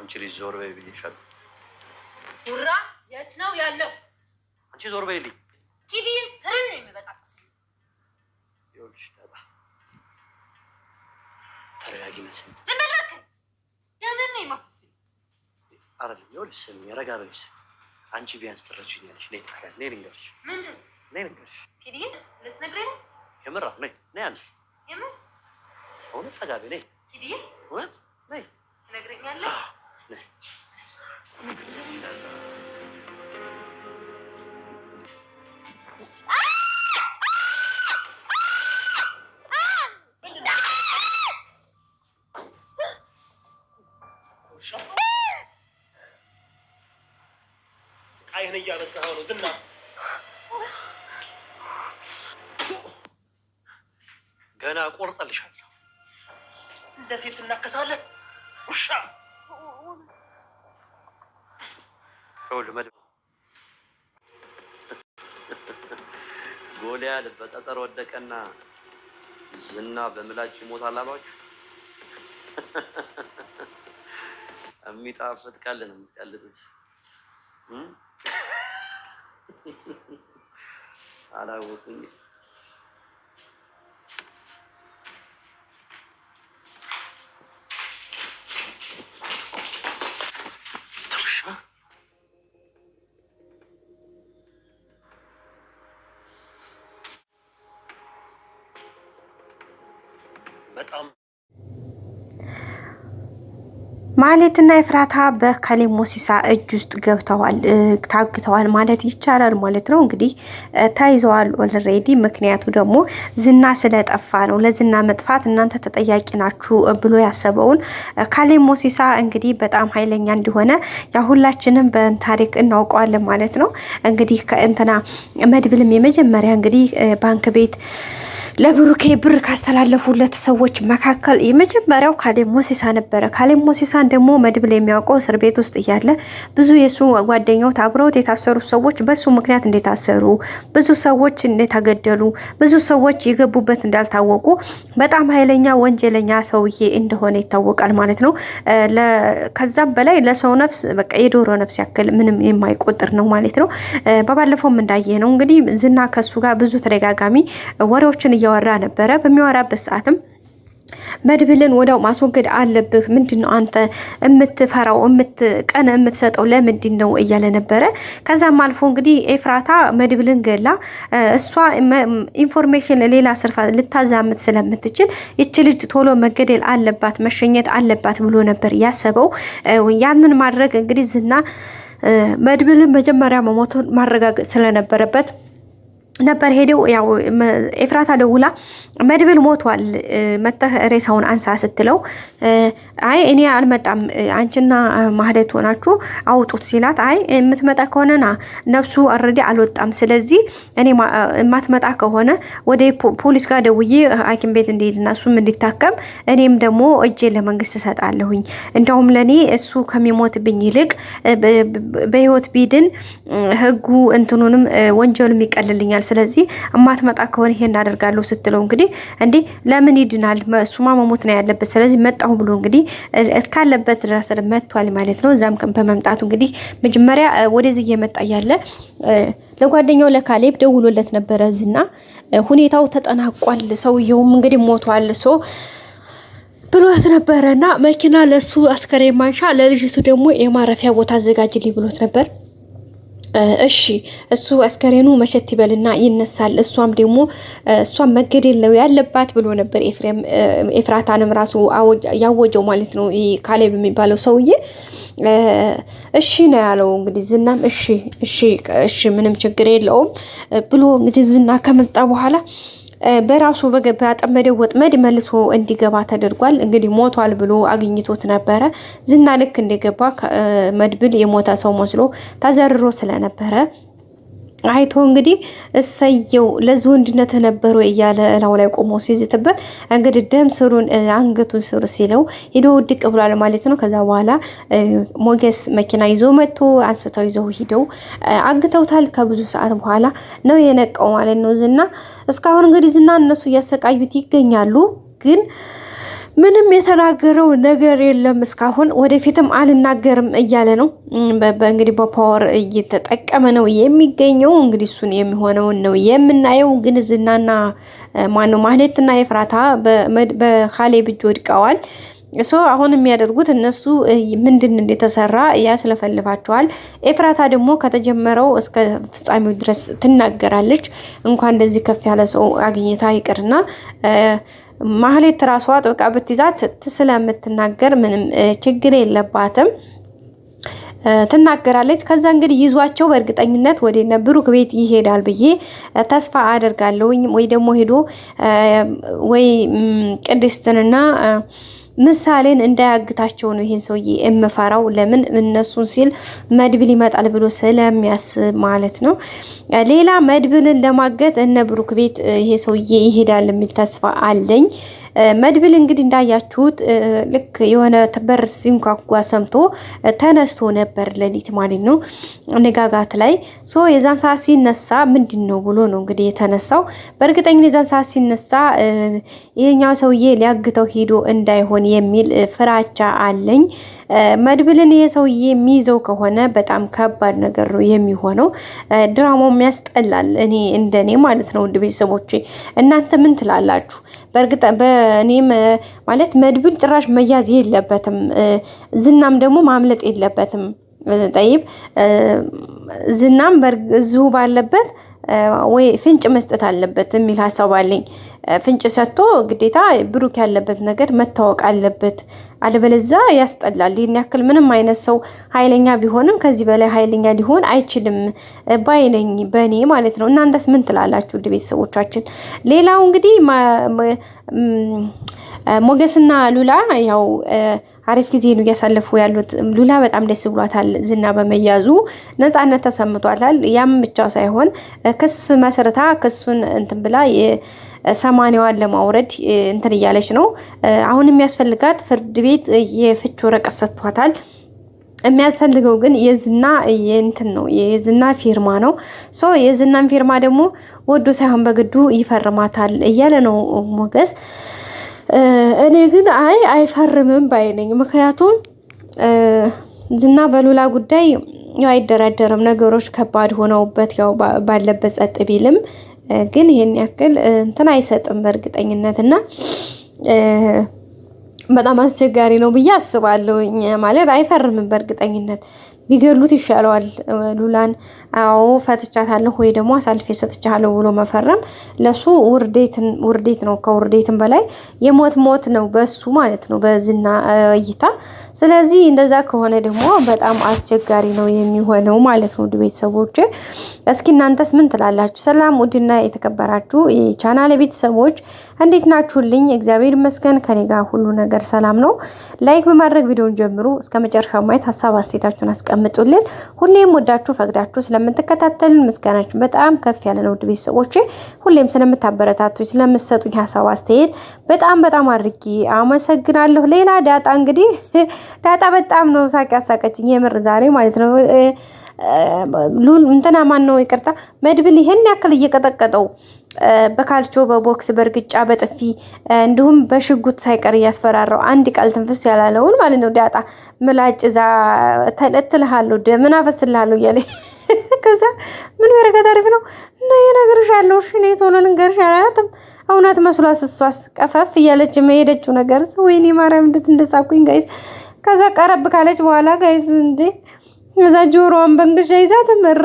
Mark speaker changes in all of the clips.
Speaker 1: አንቺ ልጅ ዞር በይ ብዬሻል።
Speaker 2: ቡራ የት ነው ያለው?
Speaker 1: አንቺ ዞር በይልኝ።
Speaker 2: ኪዲን ስርን ነው የሚበጣጥስ።
Speaker 1: ይኸውልሽ ዳጣ ተረጋጊ መስል
Speaker 2: ዝም በል እባክህ። ደምን ነው የማፈስል
Speaker 1: አይደለም። ይኸውልሽ ረጋ በይስ። አንቺ ቢያንስ ትረጂኛለሽ። ነይ ታዲያ ነይ ልንገርሽ።
Speaker 2: ምንድን
Speaker 1: ነይ ልንገርሽ።
Speaker 2: ኪዲን ልትነግረኝ ነው?
Speaker 1: የምር ነይ ነይ አለ።
Speaker 2: የምር
Speaker 1: እውነት ጠጋቢ ነይ።
Speaker 2: ኪዲን
Speaker 1: እውነት ነይ
Speaker 2: ትነግረኛለህ?
Speaker 1: ነይ
Speaker 3: አይን እያበዛኸው ነው ዝና።
Speaker 1: ገና ቆርጠልሻለሁ።
Speaker 3: እንደ ሴት ትናከሳለህ ውሻ።
Speaker 1: ጎልያድ በጠጠር ወደቀና ዝና በምላጭ ይሞታል አሏችሁ። የሚጣፍጥ ቀልድ ነው የምትቀልዱት። አላወቁኝ።
Speaker 3: በጣም
Speaker 4: ማህሌትና ኤፍራታ በካሌብ ሞሲሳ እጅ ውስጥ ገብተዋል፣ ታግተዋል ማለት ይቻላል ማለት ነው። እንግዲህ ተይዘዋል ኦልሬዲ። ምክንያቱ ደግሞ ዝና ስለጠፋ ነው። ለዝና መጥፋት እናንተ ተጠያቂ ናችሁ ብሎ ያሰበውን ካሌብ ሞሲሳ እንግዲህ በጣም ኃይለኛ እንደሆነ ያ ሁላችንም በታሪክ እናውቀዋለን ማለት ነው። እንግዲህ ከእንትና መድብልም የመጀመሪያ እንግዲህ ባንክ ቤት ለብሩኬ ብር ካስተላለፉለት ሰዎች መካከል የመጀመሪያው ካሌብ ሞሲሳ ነበረ። ካሌብ ሞሲሳን ደግሞ መድብል የሚያውቀው እስር ቤት ውስጥ እያለ ብዙ የሱ ጓደኛው አብረውት የታሰሩ ሰዎች በሱ ምክንያት እንደታሰሩ፣ ብዙ ሰዎች እንደተገደሉ፣ ብዙ ሰዎች የገቡበት እንዳልታወቁ በጣም ኃይለኛ ወንጀለኛ ሰውዬ እንደሆነ ይታወቃል ማለት ነው። ከዛም በላይ ለሰው ነፍስ በቃ የዶሮ ነፍስ ያክል ምንም የማይቆጥር ነው ማለት ነው። በባለፈውም እንዳየ ነው እንግዲህ ዝና ከሱ ጋር ብዙ ተደጋጋሚ ወሬዎችን እያወራ ነበረ። በሚያወራበት ሰዓትም መድብልን ወዲያው ማስወገድ አለብህ፣ ምንድነው አንተ የምትፈራው ቀን የምትሰጠው ለምንድን ነው እያለ ነበረ። ከዛም አልፎ እንግዲህ ኤፍራታ መድብልን ገላ እሷ ኢንፎርሜሽን ሌላ ስርፋ ልታዛምት ስለምትችል ይች ልጅ ቶሎ መገደል አለባት፣ መሸኘት አለባት ብሎ ነበር ያሰበው። ያንን ማድረግ እንግዲህ ዝና መድብልን መጀመሪያ መሞቱን ማረጋገጥ ስለነበረበት ነበር ሄደው። ያው ኤፍራታ ደውላ መድብል ሞቷል መተህ ሬሳውን አንሳ ስትለው አይ እኔ አልመጣም አንቺና ማህሌት ሆናችሁ አውጡት ሲላት አይ የምትመጣ ከሆነና ነፍሱ ኦልሬዲ አልወጣም፣ ስለዚህ እኔ የማትመጣ ከሆነ ወደ ፖሊስ ጋር ደውዬ ሐኪም ቤት እንዲሄድና እሱም እንዲታከም እኔም ደግሞ እጄ ለመንግስት እሰጣለሁኝ። እንደውም ለኔ እሱ ከሚሞትብኝ ይልቅ በህይወት ቢድን ህጉ እንትኑንም ወንጀሉም ይቀልልኛል፣ ስለዚህ እማትመጣ ከሆነ ይሄን አደርጋለሁ ስትለው እንግዲህ እንዴ ለምን ይድናል እሱማ መሞት ነው ያለበት፣ ስለዚህ መጣሁ ብሎ እንግዲህ እስካለበት ድረስ መጥቷል ማለት ነው። እዛም በመምጣቱ እንግዲህ መጀመሪያ ወደዚህ እየመጣ ያለ ለጓደኛው ለካሌብ ደውሎለት ነበረ ዝና። ሁኔታው ተጠናቋል፣ ሰውየውም እንግዲህ ሞቷል ብሎት ነበረና መኪና ለሱ አስከሬን ማንሻ ለልጅቱ ደግሞ የማረፊያ ቦታ አዘጋጅልኝ ብሎት ነበር። እሺ እሱ አስከሬኑ መሸት ይበልና ይነሳል፣ እሷም ደግሞ እሷም መገደል ነው ያለባት ብሎ ነበር ኤፍራታንም ራሱ ያወጀው ማለት ነው ካሌብ የሚባለው ሰውዬ። እሺ ነው ያለው እንግዲህ ዝናም እሺ ምንም ችግር የለውም ብሎ እንግዲህ ዝና ከመጣ በኋላ በራሱ በጠመደው ወጥመድ መልሶ እንዲገባ ተደርጓል። እንግዲህ ሞቷል ብሎ አግኝቶት ነበረ። ዝና ልክ እንደገባ መድብል የሞተ ሰው መስሎ ተዘርሮ ስለነበረ አይቶ እንግዲህ እሰየው ለዚህ ወንድነት ነበረ እያለ እላው ላይ ቆሞ ሲዝትበት እንግዲህ ደም ስሩን አንገቱን ስር ሲለው ሄዶ ድቅ ብሏል ማለት ነው። ከዛ በኋላ ሞገስ መኪና ይዞ መጥቶ አንስተው ይዘው ሄደው አግተውታል። ከብዙ ሰዓት በኋላ ነው የነቀው ማለት ነው ዝና። እስካሁን እንግዲህ ዝና እነሱ እያሰቃዩት ይገኛሉ። ግን ምንም የተናገረው ነገር የለም እስካሁን፣ ወደፊትም አልናገርም እያለ ነው። እንግዲህ በፓወር እየተጠቀመ ነው የሚገኘው። እንግዲህ እሱን የሚሆነውን ነው የምናየው። ግን ዝናና ማነው ማህሌትና ኤፍራታ በካሌብ እጅ ወድቀዋል። አሁን የሚያደርጉት እነሱ ምንድን እንደተሰራ ያስለፈልፋቸዋል። ኤፍራታ ደግሞ ከተጀመረው እስከ ፍጻሜው ድረስ ትናገራለች። እንኳን እንደዚህ ከፍ ያለ ሰው አግኝታ ይቅርና ማህሌት ራሷ ጥብቃ ብትይዛት ስለምትናገር ምንም ችግር የለባትም፣ ትናገራለች። ከዛ እንግዲህ ይዟቸው በእርግጠኝነት ወደ ብሩክ ቤት ይሄዳል ብዬ ተስፋ አደርጋለሁኝ። ወይ ደግሞ ሄዶ ወይ ቅድስትንና ምሳሌን እንዳያግታቸው ነው ይሄን ሰውዬ የምፈራው። ለምን እነሱን ሲል መድብል ይመጣል ብሎ ስለሚያስብ ማለት ነው። ሌላ መድብልን ለማገት እነ ብሩክ ቤት ይሄ ሰውዬ ይሄዳል የሚል ተስፋ አለኝ። መድብል እንግዲህ እንዳያችሁት ልክ የሆነ በር ሲንኳኳ ሰምቶ ተነስቶ ነበር፣ ሌሊት ማለት ነው ንጋጋት ላይ። የዛን ሰዓት ሲነሳ ምንድን ነው ብሎ ነው እንግዲህ የተነሳው። በእርግጠኝነት የዛን ሰዓት ሲነሳ ይሄኛው ሰውዬ ሊያግተው ሄዶ እንዳይሆን የሚል ፍራቻ አለኝ። መድብልን ይሄ ሰውዬ የሚይዘው ከሆነ በጣም ከባድ ነገር ነው የሚሆነው። ድራማው ያስጠላል፣ እንደኔ ማለት ነው። ውድ ቤተሰቦቼ እናንተ ምን ትላላችሁ? በእርግጥ በእኔም ማለት መድብል ጭራሽ መያዝ የለበትም፣ ዝናም ደግሞ ማምለጥ የለበትም። ጠይብ ዝናም እዚሁ ባለበት ወይ ፍንጭ መስጠት አለበት የሚል ሀሳብ አለኝ። ፍንጭ ሰጥቶ ግዴታ ብሩክ ያለበት ነገር መታወቅ አለበት። አለበለዚያ ያስጠላል። ይህን ያክል ምንም አይነት ሰው ኃይለኛ ቢሆንም ከዚህ በላይ ኃይለኛ ሊሆን አይችልም ባይነኝ በእኔ ማለት ነው። እናንተስ ምን ትላላችሁ ውድ ቤተሰቦቻችን? ሌላው እንግዲህ ሞገስና ሉላ ያው አሪፍ ጊዜ ነው እያሳለፉ ያሉት። ሉላ በጣም ደስ ብሏታል፣ ዝና በመያዙ ነፃነት ተሰምቷታል። ያም ብቻ ሳይሆን ክስ መሰረታ ክሱን እንትን ብላ ሰማንያዋን ለማውረድ እንትን እያለች ነው። አሁን የሚያስፈልጋት ፍርድ ቤት የፍች ወረቀት ሰጥቷታል። የሚያስፈልገው ግን የዝና እንትን ነው፣ የዝና ፊርማ ነው። የዝናን ፊርማ ደግሞ ወዶ ሳይሆን በግዱ ይፈርማታል እያለ ነው ሞገስ። እኔ ግን አይፈርምም ባይነኝ። ምክንያቱም ዝና በሉላ ጉዳይ ያው አይደራደርም። ነገሮች ከባድ ሆነውበት ያው ባለበት ጸጥ ቢልም ግን ይሄን ያክል እንትን አይሰጥም በእርግጠኝነት እና በጣም አስቸጋሪ ነው ብዬ አስባለሁ። ማለት አይፈርምም በእርግጠኝነት ቢገሉት ይሻለዋል ሉላን። አዎ ፈትቻታለሁ ወይ ደግሞ አሳልፌ ሰጥቻለሁ ብሎ መፈረም ለሱ ውርዴት ነው። ከውርዴትም በላይ የሞት ነው በሱ ማለት ነው በዝና እይታ። ስለዚህ እንደዛ ከሆነ ደግሞ በጣም አስቸጋሪ ነው የሚሆነው ማለት ነው። ውድ ቤተሰቦች እስኪ እናንተስ ምን ትላላችሁ? ሰላም ውድና የተከበራችሁ የቻናል ቤተሰቦች እንዴት ናችሁልኝ? እግዚአብሔር ይመስገን ከኔ ጋር ሁሉ ነገር ሰላም ነው። ላይክ በማድረግ ቪዲዮውን ጀምሩ እስከ መጨረሻው ማየት ሀሳብ አስተያየታችሁን አስቀምጡልን። ሁሌም ወዳችሁ ፈቅዳችሁ ስለምትከታተሉን ምስጋናችን በጣም ከፍ ያለ ነው። ውድ ቤተሰቦች ሁሌም ስለምታበረታቱኝ ስለምትሰጡኝ ሀሳብ አስተያየት በጣም አድርጌ አመሰግናለሁ። ሌላ ዳጣ እንግዲህ ዳጣ በጣም ነው ሳቅ ያሳቀችኝ የምር ዛሬ ማለት ነው። እንትና ማን ነው ይቅርታ መድብል ይሄን ያክል እየቀጠቀጠው በካልቾ በቦክስ በእርግጫ በጥፊ እንዲሁም በሽጉጥ ሳይቀር እያስፈራራው አንድ ቃል ትንፍስ ያላለውን ማለት ነው። ዳጣ ምላጭ ዛ ተለጥልሃለሁ ደምን አፈስልሃለሁ እያለ ከዛ ምን በረከት አሪፍ ነው እና የነገርሻለሁ እሺ ነው ቶሎ ልንገርሽ አላትም። እውነት መስሏት እሷስ ቀፈፍ እያለች መሄደችው ነገር ወይኔ ማርያም እንዴት እንደሳቁኝ ጋይስ። ከዛ ቀረብ ካለች በኋላ ጋይስ እንዴ እዛ ጆሮዋን በእንግሻ ይዛት ምር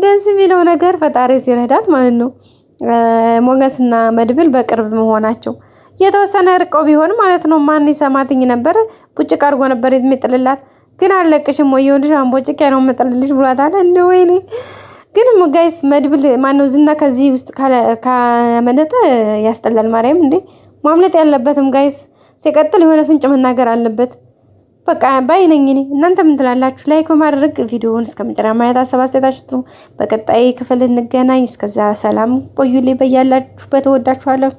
Speaker 4: ደስ የሚለው ነገር ፈጣሪ ሲረዳት ማለት ነው። ሞገስና መድብል በቅርብ መሆናቸው የተወሰነ ርቀው ቢሆን ማለት ነው ማን ይሰማትኝ ነበር። ቡጭቅ አድርጎ ነበር የሚጥልላት። ግን አለቅሽም ወይ ይኸውልሽ አንቦጭቅ ነው የምጥልልሽ ብሏታል። እንደ ወይኔ ግን ጋይስ መድብል ማነው ዝና ከዚህ ውስጥ ካመለጠ ያስጠላል። ማርያም እንዴ ማምለጥ ያለበትም ጋይስ ሲቀጥል የሆነ ፍንጭ መናገር አለበት። በቃ ባይነኝ እኔ። እናንተ ምን ትላላችሁ? ላይክ በማድረግ ቪዲዮውን እስከመጨረሻ ማየት ሀሳብ አስተያየታችሁ። በቀጣይ ክፍል እንገናኝ። እስከዛ ሰላም ቆዩልኝ። በያላችሁበት እወዳችኋለሁ።